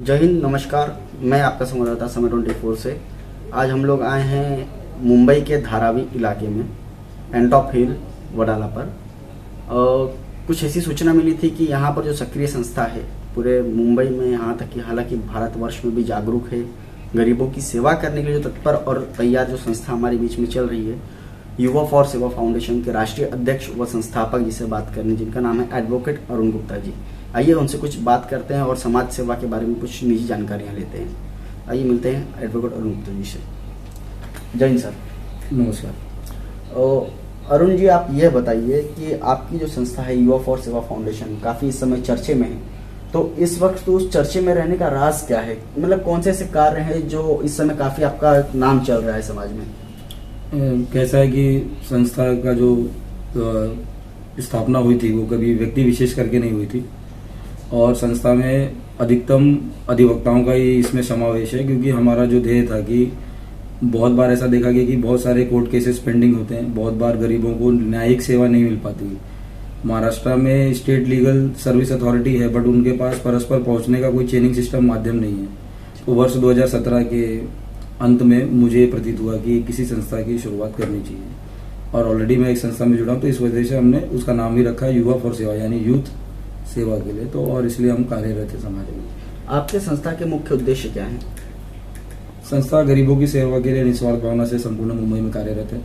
जय हिंद, नमस्कार। मैं आपका संवाददाता समय 24 से। आज हम लोग आए हैं मुंबई के धारावी इलाके में, एंटॉप हिल वडाला पर। कुछ ऐसी सूचना मिली थी कि यहाँ पर जो सक्रिय संस्था है पूरे मुंबई में, यहाँ तक कि हालांकि भारतवर्ष में भी जागरूक है, गरीबों की सेवा करने के लिए जो तत्पर और तैयार जो संस्था हमारे बीच में चल रही है, युवा फॉर सेवा फाउंडेशन के राष्ट्रीय अध्यक्ष व संस्थापक जिसे बात करनी, जिनका नाम है एडवोकेट अरुण गुप्ता जी। आइए उनसे कुछ बात करते हैं और समाज सेवा के बारे में कुछ निजी जानकारियां लेते हैं। आइए मिलते हैं एडवोकेट अरुण गुप्ता जी से। जय हिंद सर। नमस्कार। अरुण जी, आप यह बताइए कि आपकी जो संस्था है युवा फॉर सेवा फाउंडेशन काफ़ी इस समय चर्चे में है, तो इस वक्त तो उस चर्चे में रहने का राज क्या है? मतलब कौन से ऐसे कार्य हैं जो इस समय काफ़ी आपका नाम चल रहा है समाज में? कैसा है कि संस्था का जो स्थापना हुई थी वो कभी व्यक्ति विशेष करके नहीं हुई थी, और संस्था में अधिकतम अधिवक्ताओं का ही इसमें समावेश है, क्योंकि हमारा जो ध्येय था कि बहुत बार ऐसा देखा गया कि बहुत सारे कोर्ट केसेस पेंडिंग होते हैं, बहुत बार गरीबों को न्यायिक सेवा नहीं मिल पाती। महाराष्ट्र में स्टेट लीगल सर्विस अथॉरिटी है, बट उनके पास परस्पर पहुंचने का कोई चेनिंग सिस्टम माध्यम नहीं है। तो वर्ष 2017 के अंत में मुझे प्रतीत हुआ कि किसी संस्था की शुरुआत करनी चाहिए, और ऑलरेडी मैं एक संस्था में जुड़ा हूं, तो इस वजह से हमने उसका नाम ही रखा युवा फॉर सेवा, यानी यूथ सेवा के लिए। तो और इसलिए हम कार्यरत है समाज में। आपके संस्था के मुख्य उद्देश्य क्या है? संस्था गरीबों की सेवा के लिए निस्वार्थ भावना से संपूर्ण मुंबई में कार्यरत है।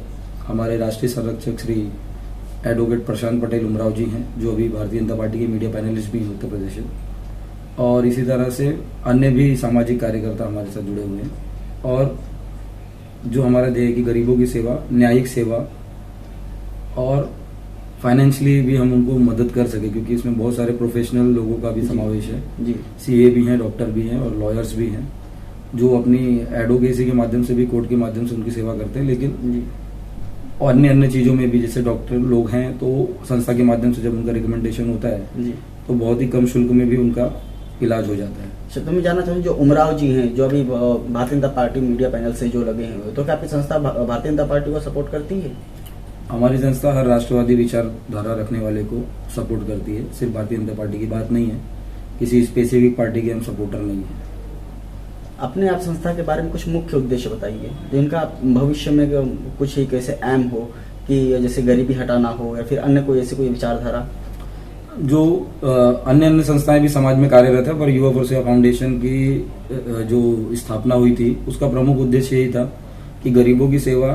हमारे राष्ट्रीय संरक्षक श्री एडवोकेट प्रशांत पटेल उमराव जी हैं, जो अभी भारतीय जनता पार्टी के मीडिया पैनलिस्ट भी हैं उत्तर प्रदेश में, और इसी तरह से अन्य भी सामाजिक कार्यकर्ता हमारे साथ जुड़े हुए हैं। और जो हमारा ध्येय है कि गरीबों की सेवा, न्यायिक सेवा और फाइनेंशियली भी हम उनको मदद कर सके, क्योंकि इसमें बहुत सारे प्रोफेशनल लोगों का भी समावेश है जी। सीए भी हैं, डॉक्टर भी हैं और लॉयर्स भी हैं, जो अपनी एडवोकेसी के माध्यम से भी, कोर्ट के माध्यम से उनकी सेवा करते हैं। लेकिन और अन्य चीजों में भी, जैसे डॉक्टर लोग हैं, तो संस्था के माध्यम से जब उनका रिकमेंडेशन होता है तो बहुत ही कम शुल्क में भी उनका इलाज हो जाता है। तो मैं जानना चाहूँ, जो उमराव जी हैं, जो अभी Bharatiya Janata party media panel से जो लगे हैं, तो क्या आपकी संस्था भारतीय जनता पार्टी को सपोर्ट करती है? हमारी संस्था हर राष्ट्रवादी विचारधारा रखने वाले को सपोर्ट करती है। सिर्फ भारतीय जनता पार्टी की बात नहीं है, किसी स्पेसिफिक पार्टी के हम सपोर्टर नहीं है। अपने आप संस्था के बारे में कुछ मुख्य उद्देश्य बताइए, जिनका भविष्य में कुछ एक ऐसे एम हो कि जैसे गरीबी हटाना हो, या फिर अन्य कोई ऐसी कोई विचारधारा। जो अन्य संस्थाएं भी समाज में कार्यरत है, पर युवा फॉर सेवा फाउंडेशन की जो स्थापना हुई थी उसका प्रमुख उद्देश्य यही था कि गरीबों की सेवा